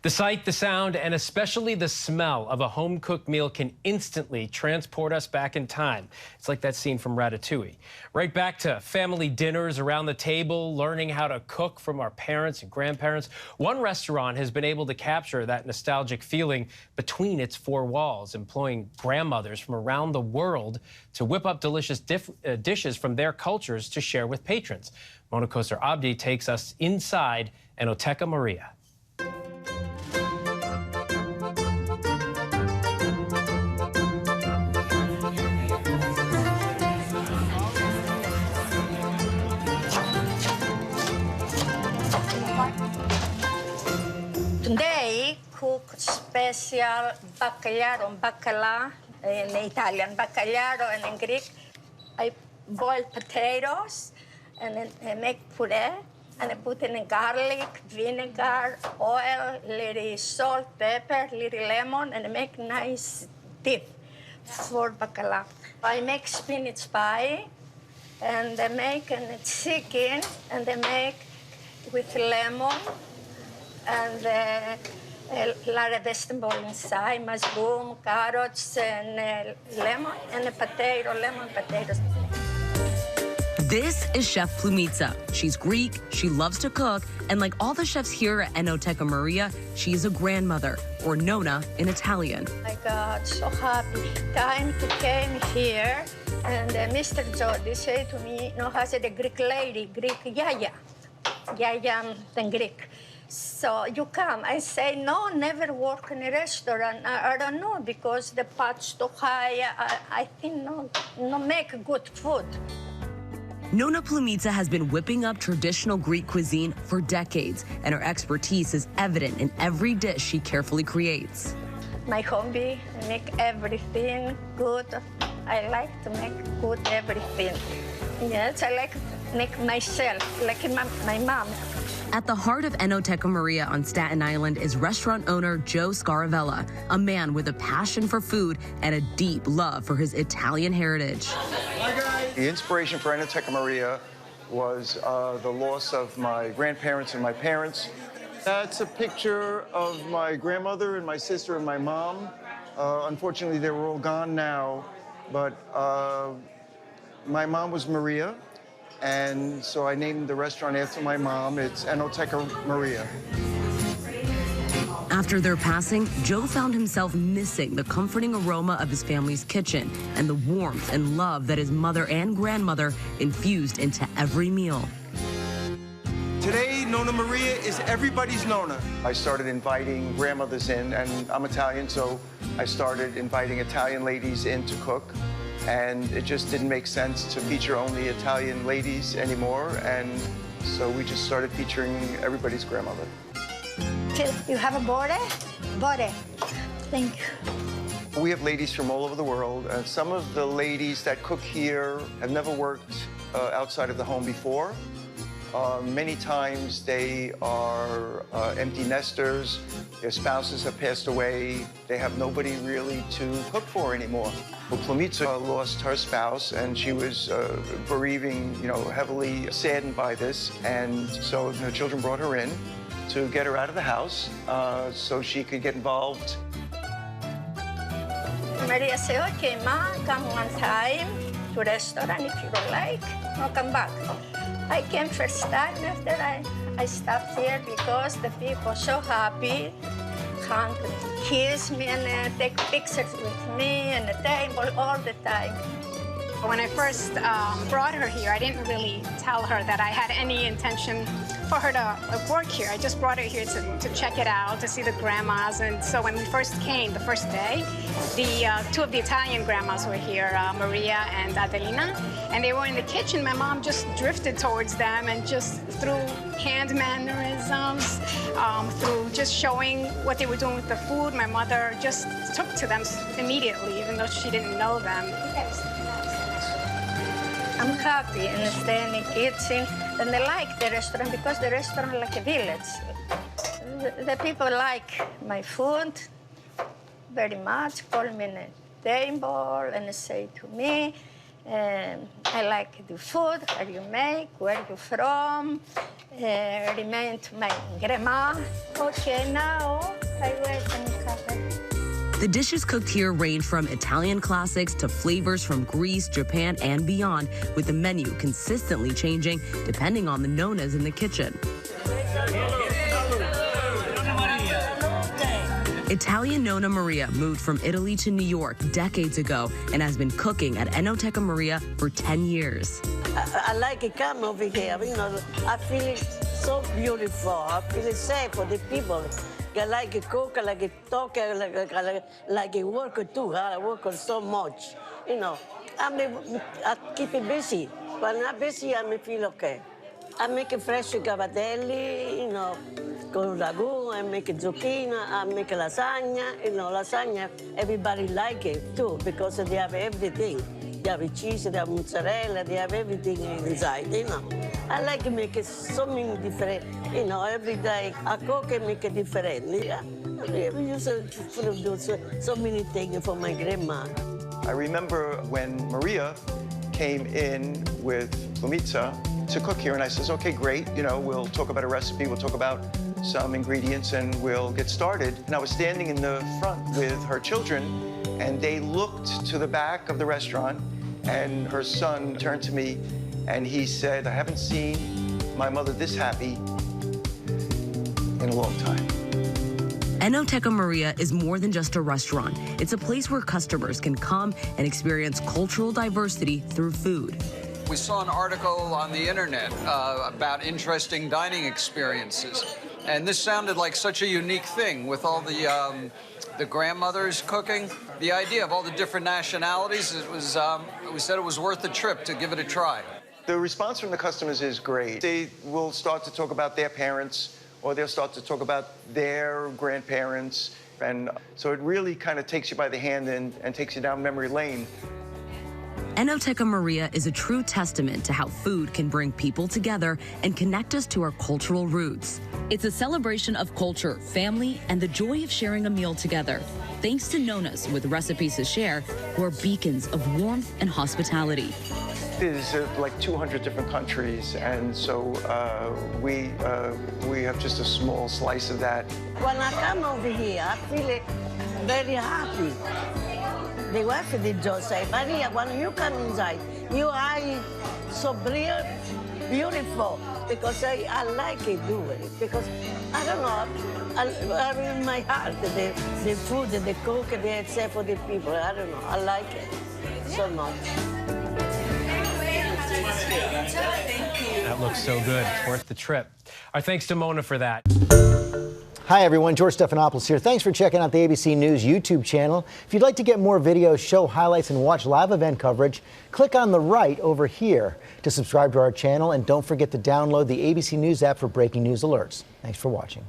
The sight, the sound, and especially the smell of a home-cooked meal can instantly transport us back in time. It's like that scene from Ratatouille. Right back to family dinners around the table, learning how to cook from our parents and grandparents. One restaurant has been able to capture that nostalgic feeling between its four walls, employing grandmothers from around the world to whip up delicious dishes from their cultures to share with patrons. Mona Kosar Abdi takes us inside Enoteca Maria. Today, cook special bacala in Italian, bacalharo, and in Greek. I boil potatoes, and then I make puree, and I put in garlic, vinegar, oil, little salt, pepper, little lemon, and I make nice dip for bacala. I make spinach pie, and I make chicken, and I make with lemon, and a lot of vegetable inside, mushroom, carrots, and lemon, and a potato, lemon potatoes. This is Chef Plumitza. She's Greek, she loves to cook, and like all the chefs here at Enoteca Maria, she's a grandmother, or nonna in Italian. I got so happy. Time to came here, and Mr. Jody said to me, no, has a Greek lady, Greek yaya in Greek. So you come. I say, no, never work in a restaurant. I don't know, because the pot's too high. I think no make good food. Nonna Plumitza has been whipping up traditional Greek cuisine for decades, and her expertise is evident in every dish she carefully creates. My hobby, I make everything good. I like to make good everything. Yes, I like to make myself, like my mom. At the heart of Enoteca Maria on Staten Island is restaurant owner Joe Scaravella, a man with a passion for food and a deep love for his Italian heritage. Hi, guys. The inspiration for Enoteca Maria was the loss of my grandparents and my parents. That's a picture of my grandmother and my sister and my mom. Unfortunately, they were all gone now, but my mom was Maria. And so I named the restaurant after my mom. It's Enoteca Maria. After their passing, Joe found himself missing the comforting aroma of his family's kitchen and the warmth and love that his mother and grandmother infused into every meal. Today, Nonna Maria is everybody's Nonna. I started inviting grandmothers in, and I'm Italian, so I started inviting Italian ladies in to cook. And it just didn't make sense to feature only Italian ladies anymore, and so we just started featuring everybody's grandmother. You have a bore? Bore. Thank you. We have ladies from all over the world, and some of the ladies that cook here have never worked outside of the home before. Many times they are empty nesters, their spouses have passed away, they have nobody really to cook for anymore. Well, Plumitza lost her spouse, and she was bereaving, heavily saddened by this, and so her children brought her in to get her out of the house so she could get involved. Maria said, okay, Ma, come one time to restaurant. If you don't like, I'll come back. I came first time. After I stopped here because the people so happy, come to kiss me and take pictures with me and the table all the time. When I first brought her here, I didn't really tell her that I had any intention for her to work here. I just brought her here to check it out, to see the grandmas. And so when we first came, the first day, two of the Italian grandmas were here, Maria and Adelina, and they were in the kitchen. My mom just drifted towards them, and just through hand mannerisms, through just showing what they were doing with the food, my mother just took to them immediately, even though she didn't know them. I'm happy and stay in the kitchen, and I like the restaurant because the restaurant is like a village. The people like my food very much, call me in a table and say to me, And I like the food, how you make, where you from. Remain to my grandma. Okay, now I wait and cover. The dishes cooked here range from Italian classics to flavors from Greece, Japan, and beyond, with the menu consistently changing depending on the Nonnas in the kitchen. Italian Nonna Maria moved from Italy to New York decades ago and has been cooking at Enoteca Maria for 10 years. I like to come over here. You know, I feel it so beautiful. I feel it safe for the people. I like to cook, I like to talk, I like to work too. I work so much. You know, I keep it busy. When I'm busy, I feel okay. I make fresh cavatelli, you know, con ragu, I make zucchini, I make lasagna. You know, lasagna, everybody like it too because they have everything. They have cheese, they have mozzarella, they have everything inside, you know. I like to make it so many different, you know, every day I cook and make it different. Yeah. I use so many things for my grandma. I remember when Maria came in with Plumitza to cook here, and I says, okay, great, you know, we'll talk about a recipe, we'll talk about some ingredients, and we'll get started. And I was standing in the front with her children, and they looked to the back of the restaurant, and her son turned to me, and he said, I haven't seen my mother this happy in a long time. Enoteca Maria is more than just a restaurant. It's a place where customers can come and experience cultural diversity through food. We saw an article on the internet about interesting dining experiences, and this sounded like such a unique thing with all the grandmothers cooking. The idea of all the different nationalities, it was, we said it was worth the trip to give it a try. The response from the customers is great. They will start to talk about their parents, or they'll start to talk about their grandparents. And so it really kind of takes you by the hand and takes you down memory lane. Enoteca Maria is a true testament to how food can bring people together and connect us to our cultural roots. It's a celebration of culture, family, and the joy of sharing a meal together. Thanks to Nonnas with recipes to share, who are beacons of warmth and hospitality. There's like 200 different countries, and so we have just a small slice of that. When I come over here, I feel very happy. The wife did just say, Maria, when you come inside, your eyes so brilliant, beautiful, because I like it doing. Because I don't know, I in my heart the food that they cook and they say for the people. I don't know, I like it so much. That looks so good. It's worth the trip. Our thanks to Mona for that. Hi, everyone. George Stephanopoulos here. Thanks for checking out the ABC News YouTube channel. If you'd like to get more videos, show highlights, and watch live event coverage, click on the right over here to subscribe to our channel. And don't forget to download the ABC News app for breaking news alerts. Thanks for watching.